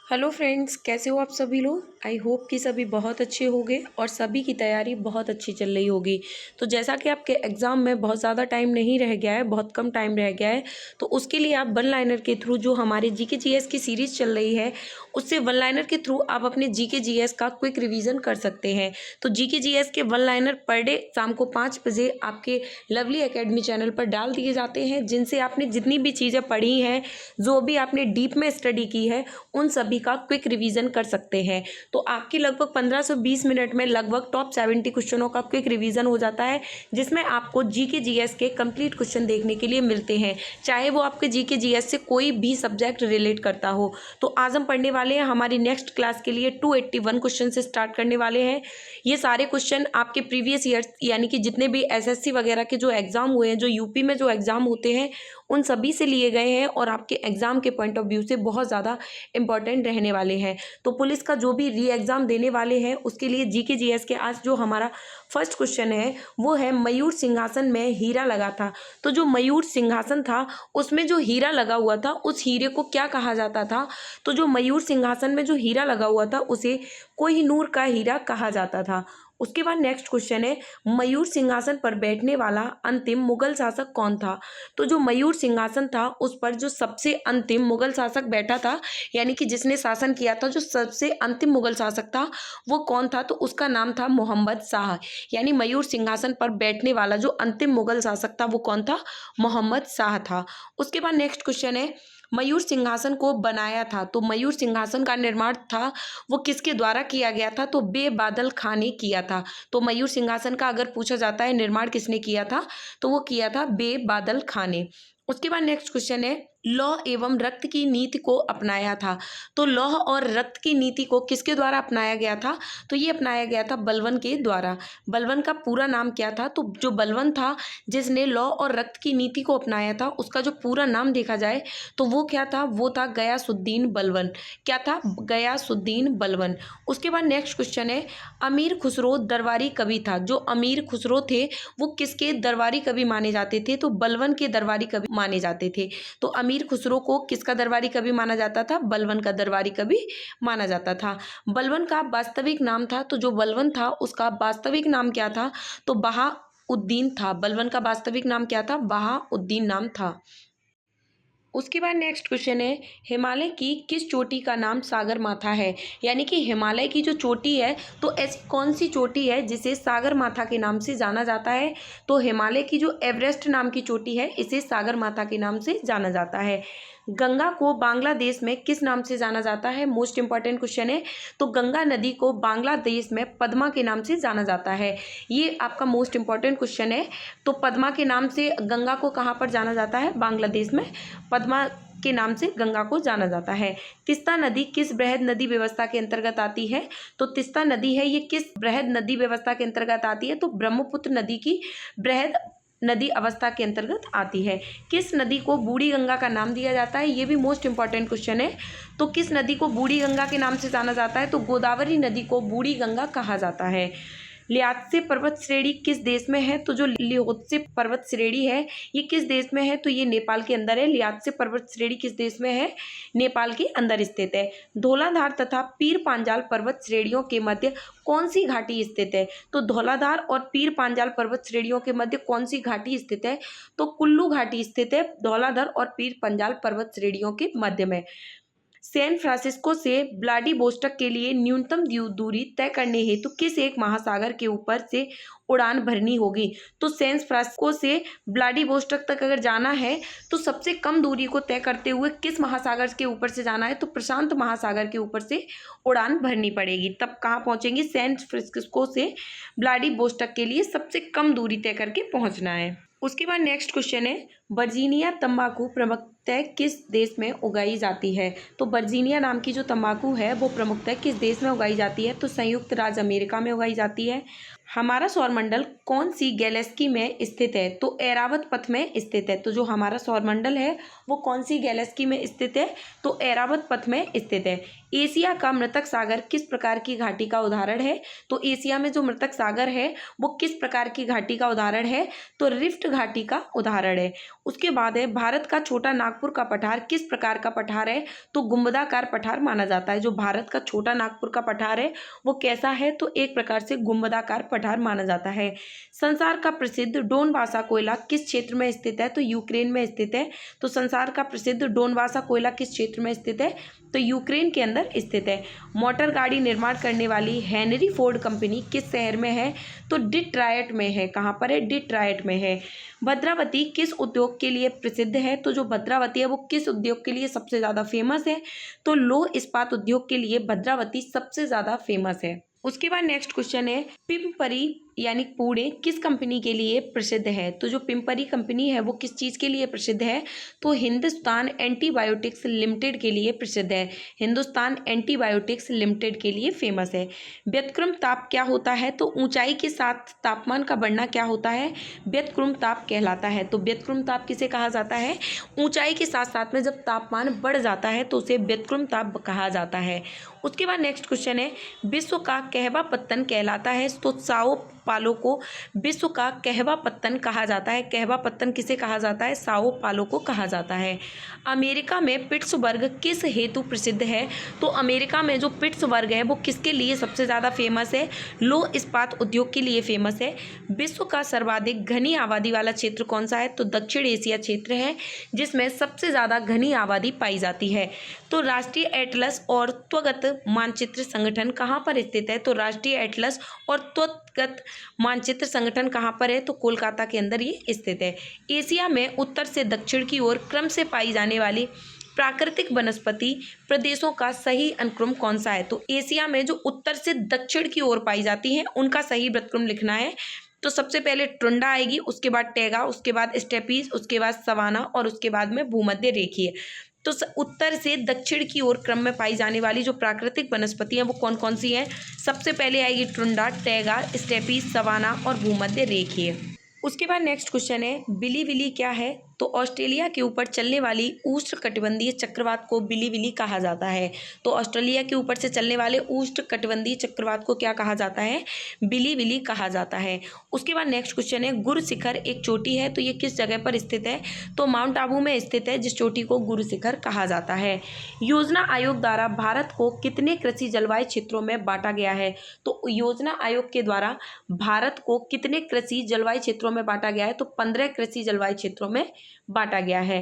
Hello friends, कैसे हो आप सभी लोग। आई होप कि सभी बहुत अच्छे होंगे और सभी की तैयारी बहुत अच्छी चल रही होगी। तो जैसा कि आपके एग्ज़ाम में बहुत ज़्यादा टाइम नहीं रह गया है, बहुत कम टाइम रह गया है, तो उसके लिए आप वन लाइनर के थ्रू जो हमारे जीके जीएस की सीरीज़ चल रही है, उससे वन लाइनर के थ्रू आप अपने जीके जीएस का क्विक रिवीजन कर सकते हैं। तो जीके जीएस के वन लाइनर पर डे शाम को 5 बजे आपके लवली एकेडमी चैनल पर डाल दिए जाते हैं, जिनसे आपने जितनी भी चीज़ें पढ़ी हैं, जो भी आपने डीप में स्टडी की है, उन सभी का क्विक रिवीजन कर सकते हैं। तो आपकी लगभग 15 से 20 मिनट में लगभग टॉप 70 क्वेश्चनों का क्विक रिवीजन हो जाता है, जिसमें आपको जीके जीएस के कंप्लीट क्वेश्चन देखने के लिए मिलते हैं, चाहे वो आपके जीके जीएस से कोई भी सब्जेक्ट रिलेट करता हो। तो आज हम पढ़ने वाले हैं हमारी नेक्स्ट क्लास के लिए 281 क्वेश्चन से स्टार्ट करने वाले हैं। ये सारे क्वेश्चन आपके प्रीवियस ईयर यानी कि जितने भी एसएससी वगैरह के जो एग्जाम हुए हैं, जो यूपी में जो एग्जाम होते हैं, उन सभी से लिए गए हैं और आपके एग्जाम के पॉइंट ऑफ व्यू से बहुत ज़्यादा इंपॉर्टेंट रहने वाले हैं। तो पुलिस का जो भी री एग्ज़ाम देने वाले हैं, उसके लिए जीके जीएस के आज जो हमारा फर्स्ट क्वेश्चन है वो है, मयूर सिंहासन में हीरा लगा था। तो जो मयूर सिंहासन था उसमें जो हीरा लगा हुआ था, उस हीरे को क्या कहा जाता था। तो जो मयूर सिंहासन में जो हीरा लगा हुआ था उसे कोहिनूर का हीरा कहा जाता था। उसके बाद नेक्स्ट क्वेश्चन है, मयूर सिंहासन पर बैठने वाला अंतिम मुगल शासक कौन था। तो जो मयूर सिंहासन था उस पर जो सबसे अंतिम मुगल शासक बैठा था, यानी कि जिसने शासन किया था, जो सबसे अंतिम मुगल शासक था वो कौन था, तो उसका नाम था मोहम्मद शाह। यानी मयूर सिंहासन पर बैठने वाला जो अंतिम मुगल शासक था वो कौन था, मोहम्मद शाह था। उसके बाद नेक्स्ट क्वेश्चन है, मयूर सिंहासन को बनाया था। तो मयूर सिंहासन का निर्माण था वो किसके द्वारा किया गया था, तो बेबादल खां ने किया था। तो मयूर सिंहासन का अगर पूछा जाता है निर्माण किसने किया था, तो वो किया था बेबादल खां ने। उसके बाद नेक्स्ट क्वेश्चन है, लौह एवं रक्त की नीति को अपनाया था। तो लौह और रक्त की नीति को किसके द्वारा अपनाया गया था, तो ये अपनाया गया था बलबन के द्वारा। बलबन का पूरा नाम क्या था, तो जो बलबन था जिसने लौह और रक्त की नीति को अपनाया था, उसका जो पूरा नाम देखा जाए तो वो क्या था, वो था गयासुद्दीन बलबन। क्या था, गयासुद्दीन बलबन। उसके बाद नेक्स्ट क्वेश्चन है, अमीर खुसरो दरबारी कवि था। जो अमीर खुसरो थे वो किसके दरबारी कवि माने जाते थे, तो बलबन के दरबारी कवि माने जाते थे। तो अमीर खुसरो को किसका दरबारी कवि माना जाता था, बलबन का दरबारी कवि माना जाता था। बलबन का वास्तविक नाम था, तो जो बलबन था उसका वास्तविक नाम क्या था, तो बहाउद्दीन था। बलबन का वास्तविक नाम क्या था, बहाउद्दीन नाम था। उसके बाद नेक्स्ट क्वेश्चन है, हिमालय की किस चोटी का नाम सागर माथा है। यानी कि हिमालय की जो चोटी है, तो ऐसी कौन सी चोटी है जिसे सागर माथा के नाम से जाना जाता है। तो हिमालय की जो एवरेस्ट नाम की चोटी है, इसे सागर माथा के नाम से जाना जाता है। गंगा को बांग्लादेश में किस नाम से जाना जाता है, मोस्ट इंपॉर्टेंट क्वेश्चन है। तो गंगा नदी को बांग्लादेश में पद्मा के नाम से जाना जाता है। ये आपका मोस्ट इंपॉर्टेंट क्वेश्चन है। तो पद्मा के नाम से गंगा को कहाँ पर जाना जाता है, बांग्लादेश में पद्मा के नाम से गंगा को जाना जाता है। तिस्ता नदी किस बृहद नदी व्यवस्था के अंतर्गत आती है। तो तिस्ता नदी है, ये किस बृहद नदी व्यवस्था के अंतर्गत आती है, तो ब्रह्मपुत्र नदी की बृहद नदी अवस्था के अंतर्गत आती है। किस नदी को बूढ़ी गंगा का नाम दिया जाता है, ये भी मोस्ट इंपॉर्टेंट क्वेश्चन है। तो किस नदी को बूढ़ी गंगा के नाम से जाना जाता है, तो गोदावरी नदी को बूढ़ी गंगा कहा जाता है। ल्यात्से पर्वत श्रेणी किस देश में है, तो जो ल्यात्से पर्वत श्रेणी है ये किस देश में है, तो ये नेपाल के अंदर है। ल्यात्से पर्वत श्रेणी किस देश में है, नेपाल के अंदर स्थित है। धौलाधार तथा पीर पांजाल पर्वत श्रेणियों के मध्य कौन सी घाटी स्थित है। तो धौलाधार और पीर पांजाल पर्वत श्रेणियों के मध्य कौन सी घाटी स्थित है, तो कुल्लू घाटी स्थित है धौलाधार और पीर पांजाल पर्वत श्रेणियों के मध्य में। सैन फ्रांसिस्को से व्लादिवोस्टॉक के लिए न्यूनतम दूरी तय करने हेतु किस एक महासागर के ऊपर से उड़ान भरनी होगी। तो सैन फ्रांसिस्को से व्लादिवोस्टॉक तक अगर जाना है तो सबसे कम दूरी को तय करते हुए किस महासागर के ऊपर से जाना है, तो प्रशांत महासागर के ऊपर से उड़ान भरनी पड़ेगी। तब कहाँ पहुंचेंगे, सैन फ्रांसिस्को से व्लादिवोस्टॉक के लिए सबसे कम दूरी तय करके पहुंचना है। उसके बाद नेक्स्ट क्वेश्चन है, वर्जीनिया तंबाकू प्रमुखतः किस देश में उगाई जाती है। तो वर्जीनिया नाम की जो तंबाकू है वो प्रमुखतः किस देश में उगाई जाती है, तो संयुक्त राज्य अमेरिका में उगाई जाती है। हमारा सौरमंडल कौन सी गैलेक्सी में स्थित है, तो ऐरावत पथ में स्थित है। तो जो हमारा सौरमंडल है वो कौन सी गैलेक्सी में स्थित है, तो ऐरावत पथ में स्थित है। एशिया का मृतक सागर किस प्रकार की घाटी का उदाहरण है, तो एशिया में जो मृतक सागर है वो किस प्रकार की घाटी का उदाहरण है, तो रिफ्ट घाटी का उदाहरण है। उसके बाद है, भारत का छोटा नागपुर नागपुर का पठार किस प्रकार का पठार है? तो गुंबदाकार पठार माना जाता है। जो भारत का छोटा नागपुर का पठार है वो कैसा है? तो एक प्रकार से गुंबदाकार पठार माना जाता है। संसार का प्रसिद्ध डोनबासा कोयला किस क्षेत्र में स्थित है? तो यूक्रेन में स्थित है। तो संसार का प्रसिद्ध डोनबासा कोयला किस क्षेत्र में स्थित है? तो यूक्रेन के अंदर स्थित है। मोटर गाड़ी निर्माण करने वाली हेनरी फोर्ड कंपनी किस शहर में है? तो डिट्रायट में है। कहाँ पर है? डिट्रायट में है। भद्रावती किस उद्योग के लिए प्रसिद्ध है? तो जो भद्रावती है वो किस उद्योग के लिए सबसे ज़्यादा फेमस है? तो लौह इस्पात उद्योग के लिए भद्रावती सबसे ज़्यादा फेमस है। उसके बाद नेक्स्ट क्वेश्चन है, पिंपरी यानी पुणे किस कंपनी के लिए प्रसिद्ध है? तो जो पिंपरी कंपनी है वो किस चीज़ के लिए प्रसिद्ध है? तो हिंदुस्तान एंटीबायोटिक्स लिमिटेड के लिए प्रसिद्ध है। हिंदुस्तान एंटीबायोटिक्स लिमिटेड के लिए फेमस है। व्युत्क्रम ताप क्या होता है? तो ऊंचाई के साथ तापमान का बढ़ना क्या होता है? व्युत्क्रम ताप कहलाता है। तो व्युत्क्रम ताप किसे कहा जाता है? ऊंचाई के साथ साथ में जब तापमान बढ़ जाता है तो उसे व्युत्क्रम ताप कहा जाता है। उसके बाद नेक्स्ट क्वेश्चन है, विश्व का कहवा पत्तन कहलाता है? तो साओ पालो को विश्व का कहवा पत्तन कहा जाता है। कहवा पत्तन किसे कहा जाता है? साओ पालो को कहा जाता है। अमेरिका में पिट्सबर्ग किस हेतु प्रसिद्ध है? तो अमेरिका में जो पिट्सबर्ग है वो किसके लिए सबसे ज़्यादा फेमस है? लौह इस्पात उद्योग के लिए फेमस है। विश्व का सर्वाधिक घनी आबादी वाला क्षेत्र कौन सा है? तो दक्षिण एशिया क्षेत्र है जिसमें सबसे ज़्यादा घनी आबादी पाई जाती है। तो राष्ट्रीय एटलस और त्वगत मानचित्र संगठन कहाँ पर स्थित है? तो राष्ट्रीय एटलस और त्वगत मानचित्र संगठन कहाँ पर है? तो कोलकाता के अंदर ये स्थित है। एशिया में उत्तर से दक्षिण की ओर क्रम से पाई जाने वाली प्राकृतिक वनस्पति प्रदेशों का सही अनुक्रम कौन सा है? तो एशिया में जो उत्तर से दक्षिण की ओर पाई जाती हैं उनका सही व्युत्क्रम लिखना है। तो सबसे पहले टुंडा आएगी, उसके बाद टैगा, उसके बाद स्टेपीज, उसके बाद सवाना और उसके बाद में भूमध्य रेखीय। तो उत्तर से दक्षिण की ओर क्रम में पाई जाने वाली जो प्राकृतिक वनस्पति हैं वो कौन कौन सी हैं? सबसे पहले आएगी टुंडा, टैगा, स्टेपीज, सवाना और भूमध्य रेखीय। उसके बाद नेक्स्ट क्वेश्चन है, बिलीविली क्या है? तो ऑस्ट्रेलिया के ऊपर चलने वाली उष्णकटिबंधीय चक्रवात को बिलीविली कहा जाता है। तो ऑस्ट्रेलिया के ऊपर से चलने वाले उष्णकटिबंधीय चक्रवात को क्या कहा जाता है? बिलीविली कहा जाता है। उसके बाद नेक्स्ट क्वेश्चन है, गुरु शिखर एक चोटी है तो ये किस जगह पर स्थित है? तो माउंट आबू में स्थित है जिस चोटी को गुरु शिखर कहा जाता है। योजना आयोग द्वारा भारत को कितने कृषि जलवायु क्षेत्रों में बांटा गया है? तो योजना आयोग के द्वारा भारत को कितने कृषि जलवायु क्षेत्रों में बांटा गया है? तो 15 कृषि जलवायु क्षेत्रों में बांटा गया है।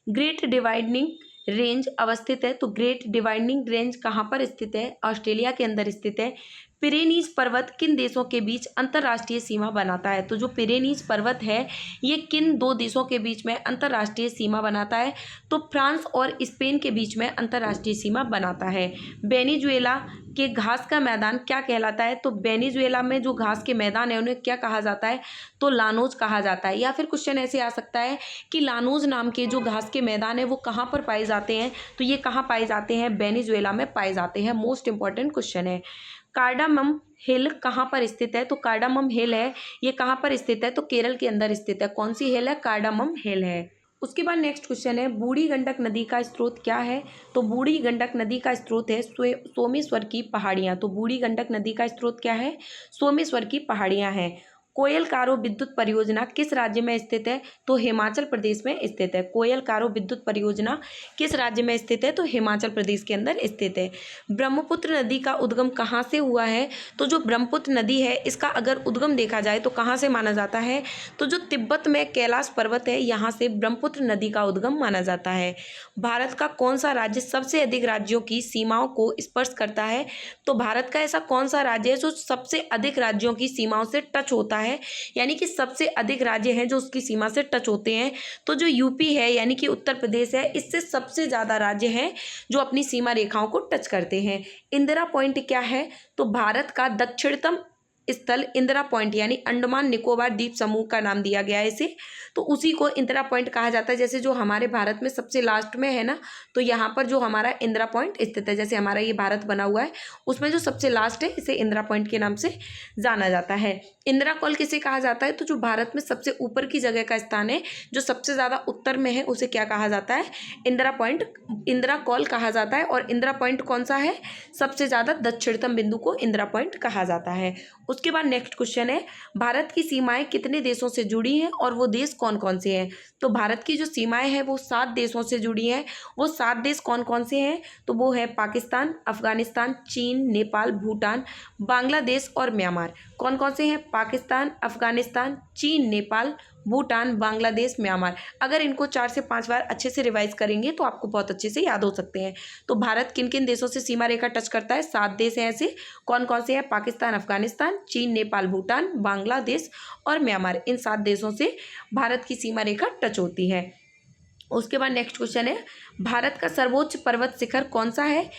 ग्रेट डिवाइडिंग रेंज अवस्थित है। तो ग्रेट डिवाइडिंग रेंज कहाँ पर स्थित है? ऑस्ट्रेलिया के अंदर स्थित है। पिरेनीज पर्वत किन देशों के बीच अंतर्राष्ट्रीय सीमा बनाता है? तो जो पिरेनीज पर्वत है ये किन दो देशों के बीच में अंतर्राष्ट्रीय सीमा बनाता है? तो फ्रांस और स्पेन के बीच में अंतर्राष्ट्रीय सीमा बनाता है। वेनेजुएला के घास का मैदान क्या कहलाता है? तो वेनेजुएला में जो घास के मैदान है उन्हें क्या कहा जाता है? तो लानोज कहा जाता है। या फिर क्वेश्चन ऐसे आ सकता है कि लानोज नाम के जो घास के मैदान है वो कहाँ पर पाए जाते हैं? तो ये कहाँ पाए जाते हैं? वेनेजुएला में पाए जाते हैं। मोस्ट इंपॉर्टेंट क्वेश्चन है। कार्डामम हिल कहाँ पर स्थित है? तो कार्डामम हिल है ये कहाँ पर स्थित है? तो केरल के अंदर स्थित है। कौन सी हिल है? कार्डामम हिल है। उसके बाद नेक्स्ट क्वेश्चन है, बूढ़ी गंडक नदी का स्रोत क्या है? तो बूढ़ी गंडक नदी का स्रोत है सोमेश्वर की पहाड़ियाँ। तो बूढ़ी गंडक नदी का स्रोत क्या है? सोमेश्वर की पहाड़ियाँ हैं। कोयल कारो विद्युत परियोजना किस राज्य में स्थित है? तो हिमाचल प्रदेश में स्थित है। कोयल कारो विद्युत परियोजना किस राज्य में स्थित है? तो हिमाचल प्रदेश के अंदर स्थित है। ब्रह्मपुत्र नदी का उद्गम कहाँ से हुआ है? तो जो ब्रह्मपुत्र नदी है इसका अगर उद्गम देखा जाए तो कहाँ से माना जाता है? तो जो तिब्बत में कैलाश पर्वत है यहाँ से ब्रह्मपुत्र नदी का उद्गम माना जाता है। भारत का कौन सा राज्य सबसे अधिक राज्यों की सीमाओं को स्पर्श करता है? तो भारत का ऐसा कौन सा राज्य है जो सबसे अधिक राज्यों की सीमाओं से टच होता है, यानी कि सबसे अधिक राज्य हैं जो उसकी सीमा से टच होते हैं? तो जो यूपी है यानी कि उत्तर प्रदेश है, इससे सबसे ज़्यादा राज्य हैं जो अपनी सीमा रेखाओं को टच करते हैं। इंदिरा पॉइंट क्या है? तो भारत का दक्षिणतम स्थल इंदिरा पॉइंट यानी अंडमान निकोबार द्वीप समूह का नाम दिया गया है इसे, तो उसी को इंदिरा पॉइंट कहा जाता है। जैसे जो हमारे भारत में सबसे लास्ट में है ना, तो यहाँ पर जो हमारा इंदिरा पॉइंट स्थित है, जैसे हमारा ये भारत बना हुआ है उसमें जो सबसे लास्ट है इसे इंदिरा पॉइंट के नाम से जाना जाता है। इंदिरा कॉल किसे कहा जाता है? तो जो भारत में सबसे ऊपर की जगह का स्थान है जो सबसे ज़्यादा उत्तर में है उसे क्या कहा जाता है? इंदिरा पॉइंट, इंदिरा कॉल कहा जाता है। और इंदिरा पॉइंट कौन सा है? सबसे ज़्यादा दक्षिणतम बिंदु को इंदिरा पॉइंट कहा जाता है। उसके बाद नेक्स्ट क्वेश्चन है, भारत की सीमाएं कितने देशों से जुड़ी हैं और वो देश कौन कौन से हैं। तो भारत की जो सीमाएं हैं वो 7 देशों से जुड़ी हैं। वो 7 देश कौन कौन से हैं, तो वो है पाकिस्तान, अफगानिस्तान, चीन, नेपाल, भूटान, बांग्लादेश और म्यांमार। कौन कौन से हैं, पाकिस्तान, अफगानिस्तान, चीन, नेपाल, भूटान, बांग्लादेश, म्यांमार। अगर इनको 4 से 5 बार अच्छे से रिवाइज करेंगे तो आपको बहुत अच्छे से याद हो सकते हैं। तो भारत किन किन देशों से सीमा रेखा टच करता है, 7 देश हैं ऐसे। कौन कौन से हैं, पाकिस्तान, अफगानिस्तान, चीन, नेपाल, भूटान, बांग्लादेश और म्यांमार। इन 7 देशों से भारत की सीमा रेखा टच होती है। उसके बाद नेक्स्ट क्वेश्चन है, भारत का सर्वोच्च पर्वत शिखर कौन सा है,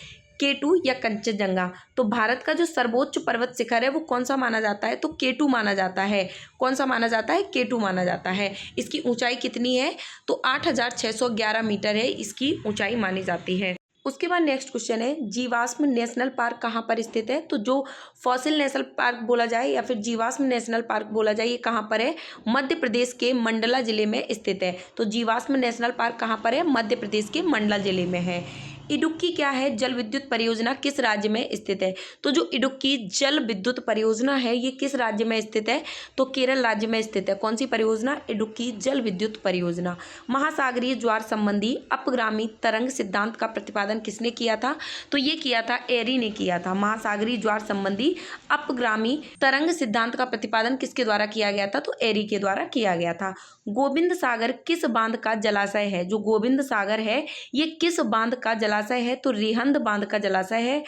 K2 या कंचनजंगा। तो भारत का जो सर्वोच्च पर्वत शिखर है वो कौन सा माना जाता है, तो K2 माना जाता है। कौन सा माना जाता है, K2 माना जाता है। इसकी ऊंचाई कितनी है, तो 8611 मीटर है इसकी ऊंचाई मानी जाती है। उसके बाद नेक्स्ट क्वेश्चन है, जीवाश्म नेशनल पार्क कहाँ पर स्थित है। तो जो फॉसिल नेशनल पार्क बोला जाए या फिर जीवाश्म नेशनल पार्क बोला जाए, ये कहाँ पर है, मध्य प्रदेश के मंडला जिले में स्थित है। तो जीवाश्म नेशनल पार्क कहाँ पर है, मध्य प्रदेश के मंडला जिले में है। इडुक्की क्या है, जल विद्युत परियोजना किस राज्य में स्थित है। तो जो इडुक्की जल विद्युत परियोजना है ये किस राज्य में स्थित है, तो केरल राज्य में स्थित है। कौन सी परियोजना, इडुक्की जल विद्युत परियोजना। महासागरीय ज्वार संबंधी अपगामी तरंग सिद्धांत का प्रतिपादन किसने किया था, तो ये किया था एरी ने किया था। महासागरीय ज्वार संबंधी अपगामी तरंग सिद्धांत का प्रतिपादन किसके द्वारा किया गया था, तो एरी के द्वारा किया गया था। गोविंद सागर किस बांध का जलाशय है, जो गोविंद सागर है ये किस बांध का जलाशय है, तो रिहंद बांध का जलाशय है।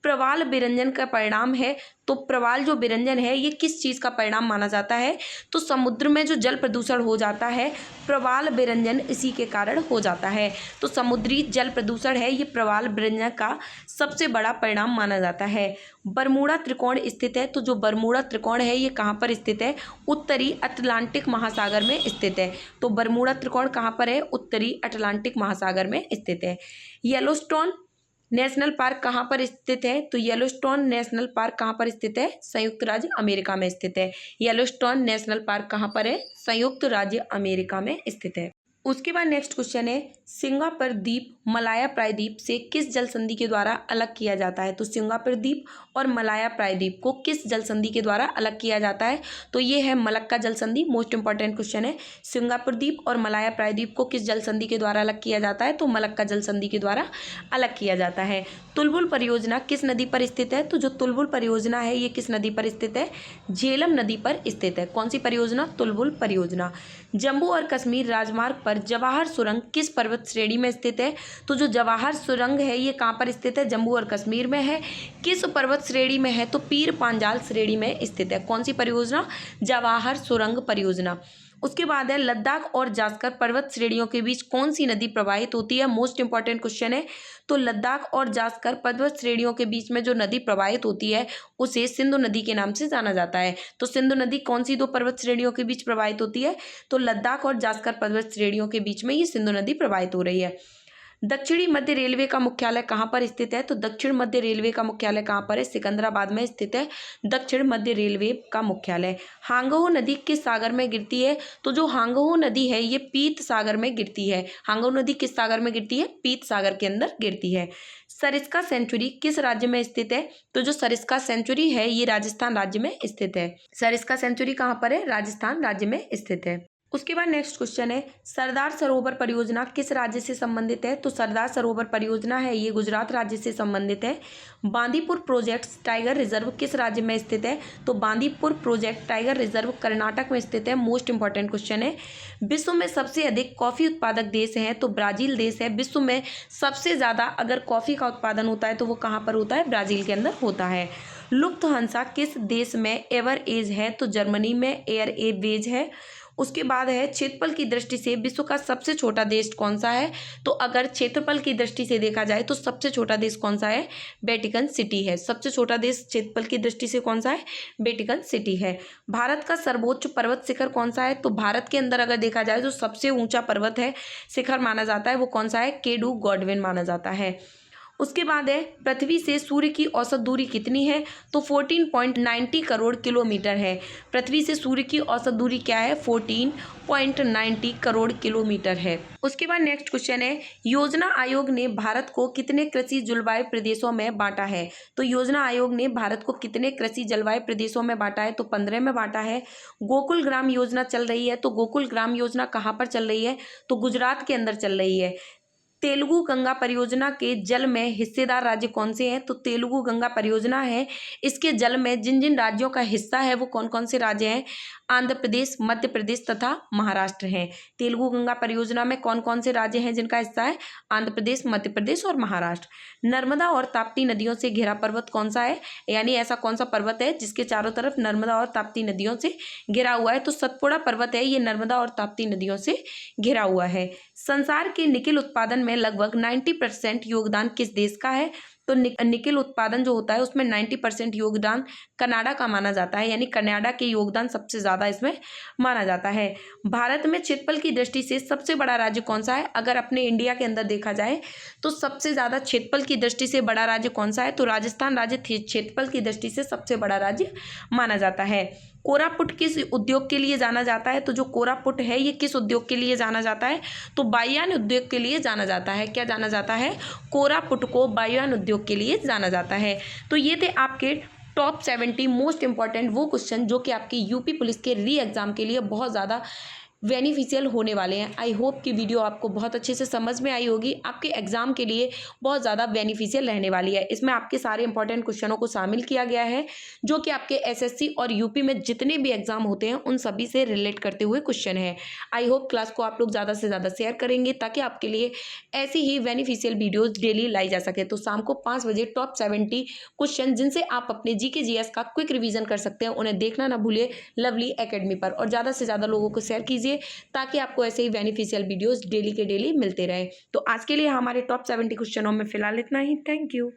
प्रवाल विरंजन का परिणाम है, तो प्रवाल जो विरंजन है ये किस चीज़ का परिणाम माना जाता है, तो समुद्र में जो जल प्रदूषण हो जाता है प्रवाल विरंजन इसी के कारण हो जाता है। तो समुद्री जल प्रदूषण है ये प्रवाल विरंजन का सबसे बड़ा परिणाम माना जाता है। बरमूडा त्रिकोण स्थित है, तो जो बरमूडा त्रिकोण है ये कहाँ पर स्थित है, उत्तरी अटलांटिक महासागर में स्थित है। तो बरमूडा त्रिकोण कहाँ पर है, उत्तरी अटलांटिक महासागर में स्थित है। येलोस्टोन नेशनल पार्क कहाँ पर स्थित है, तो येलोस्टोन नेशनल पार्क कहाँ पर स्थित है, संयुक्त राज्य अमेरिका में स्थित है। येलोस्टोन नेशनल पार्क कहाँ पर है, संयुक्त राज्य अमेरिका में स्थित है। उसके बाद नेक्स्ट क्वेश्चन है, सिंगापुर द्वीप मलाया प्रायद्वीप से किस जल संधि के द्वारा अलग किया जाता है। तो सिंगापुर द्वीप और मलाया प्रायद्वीप को किस जल संधि के द्वारा अलग किया जाता है, तो ये है मलक्का जल संधि। मोस्ट इंपॉर्टेंट क्वेश्चन है, सिंगापुर द्वीप और मलाया प्रायद्वीप को किस जल संधि के द्वारा अलग किया जाता है, तो मलक्का जल संधि के द्वारा अलग किया जाता है। तुलबुल परियोजना किस नदी पर स्थित है, तो जो तुलबुल परियोजना है ये किस नदी पर स्थित है, झेलम नदी पर स्थित है। कौन सी परियोजना, तुलबुल परियोजना। जम्मू और कश्मीर राजमार्ग पर जवाहर सुरंग किस पर्वत श्रेणी में स्थित है, तो जो जवाहर सुरंग है ये कहाँ पर स्थित है, जम्मू और कश्मीर में है। किस पर्वत श्रेणी में है, तो पीर पांजाल श्रेणी में स्थित है। कौन सी परियोजना, जवाहर सुरंग परियोजना। उसके बाद है, लद्दाख और जास्कर पर्वत श्रेणियों के बीच कौन सी नदी प्रवाहित होती है। मोस्ट इंपॉर्टेंट क्वेश्चन है। तो लद्दाख और जास्कर पर्वत श्रेणियों के बीच में जो नदी प्रवाहित होती है उसे सिंधु नदी के नाम से जाना जाता है। तो सिंधु नदी कौन सी 2 पर्वत श्रेणियों के बीच प्रवाहित होती है, तो लद्दाख और जास्कर पर्वत श्रेणियों के बीच में ये सिंधु नदी प्रवाहित हो रही है। दक्षिणी मध्य रेलवे का मुख्यालय कहाँ पर स्थित है, तो दक्षिण मध्य रेलवे का मुख्यालय कहाँ पर है, सिकंदराबाद में स्थित है दक्षिण मध्य रेलवे का मुख्यालय। हांगहो नदी किस सागर में गिरती है, तो जो हांगहो नदी है ये पीत सागर में गिरती है। हांगहो नदी किस सागर में गिरती है, पीत सागर के अंदर गिरती है। सरिस्का सेंचुरी किस राज्य में स्थित है, तो जो सरिस्का सेंचुरी है ये राजस्थान राज्य में स्थित है। सरिस्का सेंचुरी कहाँ पर है, राजस्थान राज्य में स्थित है। उसके बाद नेक्स्ट क्वेश्चन है, सरदार सरोवर परियोजना किस राज्य से संबंधित है, तो सरदार सरोवर परियोजना है ये गुजरात राज्य से संबंधित है। बांदीपुर प्रोजेक्ट टाइगर रिजर्व किस राज्य में स्थित है, तो Bandipur project tiger reserve Karnataka में स्थित है। मोस्ट इंपॉर्टेंट क्वेश्चन है, विश्व में सबसे अधिक कॉफी उत्पादक देश है, तो ब्राजील देश है। विश्व में सबसे ज़्यादा अगर कॉफ़ी का उत्पादन होता है तो वो कहाँ पर होता है, ब्राज़ील के अंदर होता है। लुफ्थहांसा किस देश में एवर एज है, तो जर्मनी में एयर एवेज है। उसके बाद है, क्षेत्रफल की दृष्टि से विश्व का सबसे छोटा देश कौन सा है, तो अगर क्षेत्रफल की दृष्टि से देखा जाए तो सबसे छोटा देश कौन सा है, वेटिकन सिटी है। सबसे छोटा देश क्षेत्रफल की दृष्टि से कौन सा है, वेटिकन सिटी है। भारत का सर्वोच्च पर्वत शिखर कौन सा है, तो भारत के अंदर अगर देखा जाए तो सबसे ऊंचा पर्वत है शिखर माना जाता है वो कौन सा है, केडू गॉडविन माना जाता है। उसके बाद है पृथ्वी से सूर्य की औसत दूरी कितनी है, तो 14.90 करोड़ किलोमीटर है। पृथ्वी से सूर्य की औसत दूरी क्या है, 14.90 करोड़ किलोमीटर है। उसके बाद नेक्स्ट क्वेश्चन है, योजना आयोग ने भारत को कितने कृषि जलवायु प्रदेशों में बांटा है। तो योजना आयोग ने भारत को कितने कृषि जलवायु प्रदेशों में बांटा है, तो 15 में बांटा है। गोकुल ग्राम योजना चल रही है, तो गोकुल ग्राम योजना कहाँ पर चल रही है, तो गुजरात के अंदर चल रही है। तेलुगु गंगा परियोजना के जल में हिस्सेदार राज्य कौन से हैं, तो तेलुगु गंगा परियोजना है, इसके जल में जिन जिन राज्यों का हिस्सा है वो कौन कौन से राज्य हैं, आंध्र प्रदेश, मध्य प्रदेश तथा महाराष्ट्र हैं। तेलुगु गंगा परियोजना में कौन कौन से राज्य हैं जिनका हिस्सा है, आंध्र प्रदेश, मध्य प्रदेश और महाराष्ट्र। नर्मदा और ताप्ती नदियों से घिरा पर्वत कौन सा है, यानी ऐसा कौन सा पर्वत है जिसके चारों तरफ नर्मदा और ताप्ती नदियों से घिरा हुआ है, तो सतपुड़ा पर्वत है, ये नर्मदा और ताप्ती नदियों से घिरा हुआ है। संसार के निकिल उत्पादन में लगभग 90% योगदान किस देश का है, तो निकिल उत्पादन जो होता है उसमें 90% योगदान कनाडा का माना जाता है, यानी कनाडा के योगदान सबसे ज़्यादा इसमें माना जाता है। भारत में क्षेत्रफल की दृष्टि से सबसे बड़ा राज्य कौन सा है, अगर अपने इंडिया के अंदर देखा जाए तो सबसे ज़्यादा क्षेत्रफल की दृष्टि से बड़ा राज्य कौन सा है, तो राजस्थान राज्य क्षेत्रफल की दृष्टि से सबसे बड़ा राज्य माना जाता है। कोरापुट किस उद्योग के लिए जाना जाता है, तो जो कोरापुट है ये किस उद्योग के लिए जाना जाता है, तो वायुयान उद्योग के लिए जाना जाता है। क्या जाना जाता है, कोरापुट को वायुयान उद्योग के लिए जाना जाता है। तो ये थे आपके टॉप 70 मोस्ट इंपॉर्टेंट वो क्वेश्चन जो कि आपकी यूपी पुलिस के री एग्ज़ाम के लिए बहुत ज़्यादा बेनिफिशियल होने वाले हैं। आई होप कि वीडियो आपको बहुत अच्छे से समझ में आई होगी, आपके एग्जाम के लिए बहुत ज़्यादा बेनिफिशियल रहने वाली है। इसमें आपके सारे इंपॉर्टेंट क्वेश्चनों को शामिल किया गया है जो कि आपके एसएससी और यूपी में जितने भी एग्जाम होते हैं उन सभी से रिलेट करते हुए क्वेश्चन है। आई होप क्लास को आप लोग ज़्यादा से ज़्यादा शेयर करेंगे ताकि आपके लिए ऐसी ही बेनिफिशियल वीडियोज़ डेली लाई जा सके। तो शाम को 5 बजे टॉप 70 क्वेश्चन जिनसे आप अपने जीके जीएस का क्विक रिवीजन कर सकते हैं, उन्हें देखना ना भूलिए लवली एकेडमी पर, और ज़्यादा से ज़्यादा लोगों को शेयर कीजिए ताकि आपको ऐसे ही बेनिफिशियल वीडियोस डेली के डेली मिलते रहे। तो आज के लिए हमारे टॉप 70 क्वेश्चनों में फिलहाल इतना ही। Thank you.